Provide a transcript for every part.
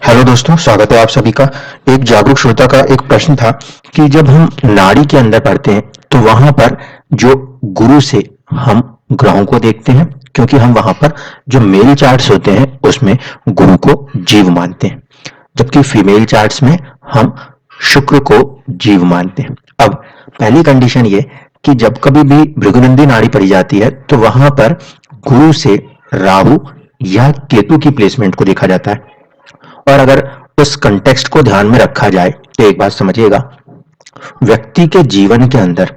Hello दोस्तों, स्वागत है आप सभी का। एक जागरूक श्रोता का एक प्रश्न था कि जब हम नाड़ी के अंदर पढ़ते हैं तो वहां पर जो गुरु से हम ग्रहों को देखते हैं, क्योंकि हम वहां पर जो मेल चार्ट्स होते हैं उसमें गुरु को जीव मानते हैं, जबकि फीमेल चार्ट्स में हम शुक्र को जीव मानते हैं। अब पहली कंडीशन ये कि जब कभी भी भृगुनंदी नाड़ी पढ़ी जाती है तो वहां पर गुरु से राहु या केतु की प्लेसमेंट को देखा जाता है। और अगर उस कंटेक्स्ट को ध्यान में रखा जाए तो एक बात समझिएगा, व्यक्ति के जीवन के अंदर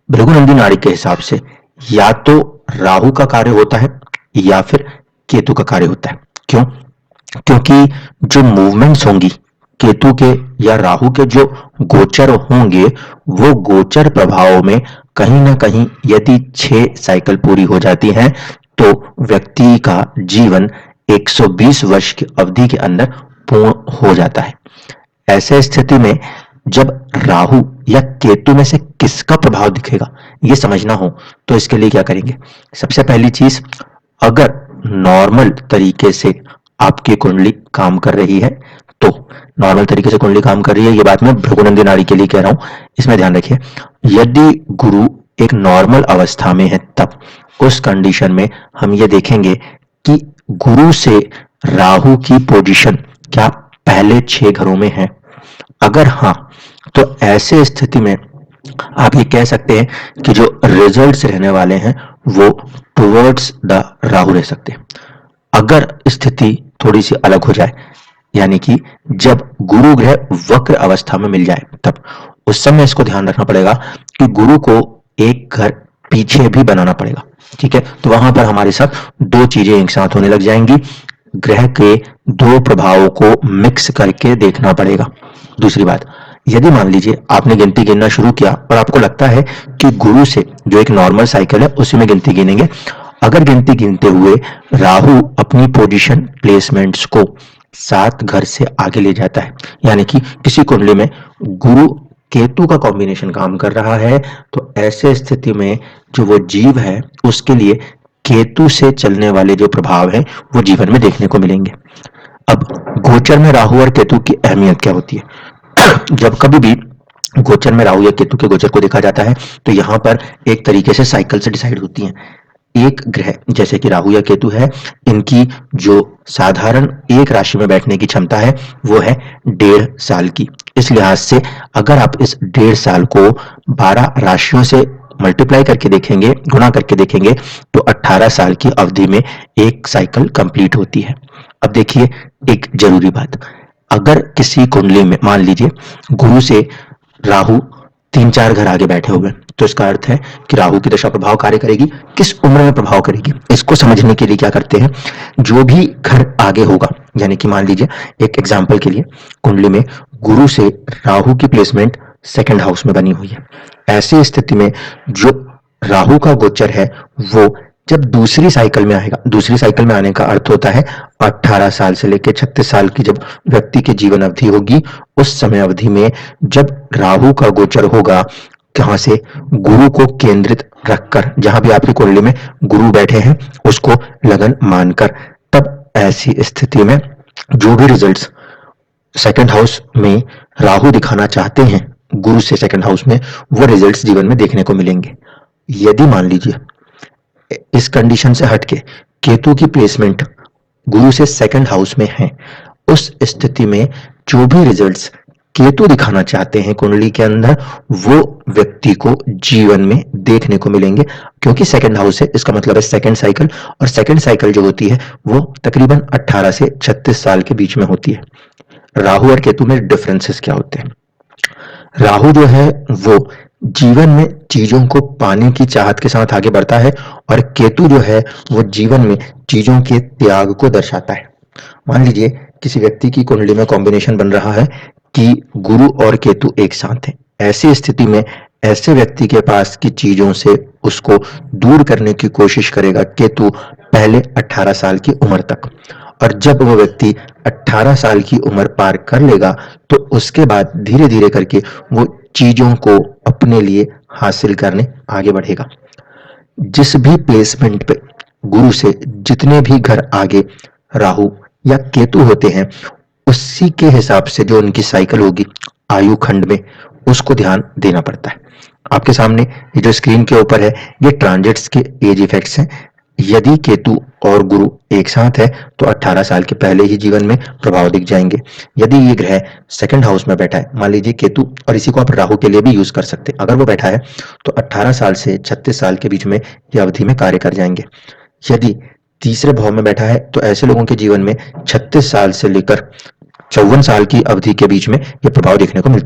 भृगुनंदी नाड़ी के हिसाब से या तो राहु का कार्य होता है या फिर केतु का कार्य होता है। क्यों? क्योंकि जो मूवमेंट्स होंगी केतु के या राहु के, जो गोचर होंगे, वो गोचर प्रभाव में कहीं ना कहीं यदि 6 साइकिल पूरी हो जाती हैं तो व्यक्ति का जीवन 120 वर्ष की अवधि के अंदर पूर्ण हो जाता है। ऐसे स्थिति में जब राहु या केतु में से किसका प्रभाव दिखेगा ये समझना हो तो इसके लिए क्या करेंगे? सबसे पहली चीज, अगर नॉर्मल तरीके से आपकी कुंडली काम कर रही है तो नॉर्मल तरीके से कुंडली काम कर रही है, ये बात मैं भृगुनंदी नाड़ी के लिए कह रहा हूं, इसमें ध्यान रखिए। यदि गुरु एक नॉर्मल अवस्था में है तब उस कंडीशन में हम ये देखेंगे कि गुरु से राहु की पोजीशन क्या पहले 6 घरों में है। अगर हाँ, तो ऐसे स्थिति में आप ये कह सकते हैं कि जो रिजल्ट्स रहने वाले हैं वो टुवर्ड्स द राहु रह सकते हैं। अगर स्थिति थोड़ी सी अलग हो जाए, यानी कि जब गुरु ग्रह वक्र अवस्था में मिल जाए, तब उस समय इसको ध्यान रखना पड़ेगा कि गुरु को एक घर पीछे भी बनाना पड़ेगा। ठीक है, तो वहां पर हमारे साथ 2 चीजें एक साथ होने लग जाएंगी, ग्रह के 2 प्रभावों को मिक्स करके देखना पड़ेगा। दूसरी बात, यदि मान लीजिए आपने गिनती गिनना शुरू किया और आपको लगता है कि गुरु से जो एक नॉर्मल साइकिल है उसी में गिनती गिनेंगे, अगर गिनती गिनते हुए राहु अपनी पोजीशन प्लेसमेंट्स को 7 घर से आगे ले जाता है, यानी कि किसी कुंडली में गुरु केतु का कॉम्बिनेशन काम कर रहा है, तो ऐसे स्थिति में जो वो जीव है उसके लिए केतु से चलने वाले जो प्रभाव हैं वो जीवन में देखने को मिलेंगे। अब गोचर में राहु और केतु की अहमियत क्या होती है? जब कभी भी गोचर में राहु या केतु के गोचर को देखा जाता है तो यहां पर एक तरीके से साइकिल से डिसाइड होती हैं। एक ग्रह जैसे कि राहु या केतु है, इनकी जो साधारण एक राशि में बैठने की क्षमता है वो है 1.5 साल की। इस लिहाज से अगर आप इस 1.5 साल को 12 राशियों से मल्टीप्लाई करके देखेंगे, गुणा करके देखेंगे, तो 18 साल की अवधि में एक साइकिल कंप्लीट होती है। अब देखिए एक जरूरी बात, अगर किसी कुंडली में मान लीजिए गुरु से राहु 3-4 घर आगे बैठे हुए, तो इसका अर्थ है कि राहु की दशा प्रभाव कार्य करेगी, किस उम्र में प्रभाव करेगी इसको समझने के लिए क्या करते हैं, जो भी घर आगे होगा, यानी कि मान लीजिए एक एग्जांपल के लिए कुंडली में गुरु से राहु की प्लेसमेंट 2nd हाउस में बनी हुई है। ऐसी स्थिति में जो राहु का गोचर है वो जब दूसरी साइकिल में आएगा, दूसरी साइकिल में आने का अर्थ होता है 18 साल से लेकर 36 साल की जब व्यक्ति की जीवन अवधि होगी, उस समय अवधि में जब राहु का गोचर होगा, कहां से? गुरु को केंद्रित रखकर, जहां भी आपकी कुंडली में गुरु बैठे हैं उसको लगन मानकर, तब ऐसी स्थिति में जो भी रिजल्ट्स 2nd हाउस में राहु दिखाना चाहते हैं गुरु से 2nd हाउस में, वो रिजल्ट्स जीवन में देखने को मिलेंगे। यदि मान लीजिए इस कंडीशन से हटके केतु की प्लेसमेंट गुरु से 2nd हाउस में है, उस स्थिति में जो भी रिजल्ट्स केतु दिखाना चाहते हैं कुंडली के अंदर वो व्यक्ति को जीवन में देखने को मिलेंगे, क्योंकि 2nd हाउस है, इसका मतलब है 2nd साइकिल, और 2nd साइकिल जो होती है वो तकरीबन 18 से 36 साल के बीच में होती है। राहु और केतु में डिफरेंसेस क्या होते हैं? राहु जो है वो जीवन में चीजों को पाने की चाहत के साथ आगे बढ़ता है, और केतु जो है वो जीवन में चीजों के त्याग को दर्शाता है। मान लीजिए किसी व्यक्ति की कुंडली में कॉम्बिनेशन बन रहा है कि गुरु और केतु एक साथ हैं, ऐसी स्थिति में ऐसे व्यक्ति के पास की चीजों से उसको दूर करने की कोशिश करेगा केतु पहले 18 साल की उम्र तक, और जब वो व्यक्ति 18 साल की उम्र पार कर लेगा तो उसके बाद धीरे धीरे करके वो चीजों को अपने लिए हासिल करने आगे बढ़ेगा। जिस भी प्लेसमेंट पे गुरु से जितने भी घर आगे राहु या केतु होते हैं, उसी के हिसाब से जो उनकी साइकिल होगी आयु खंड में, उसको ध्यान देना पड़ता है। आपके सामने ये जो स्क्रीन के ऊपर है, ये ट्रांजिट्स के एज इफेक्ट्स हैं। यदि केतु और गुरु एक साथ है तो 18 साल के पहले ही जीवन में प्रभाव दिख जाएंगे। यदि ये ग्रह सेकंड हाउस में बैठा है, मान लीजिए केतु, और इसी को आप राहु के लिए भी यूज कर सकते हैं, अगर वो बैठा है तो 18 साल से 36 साल के बीच में ये अवधि में कार्य कर जाएंगे। यदि तीसरे भाव में बैठा है तो ऐसे लोगों के जीवन में 36 साल से लेकर 54 साल की अवधि के बीच में ये प्रभाव देखने को मिलता है।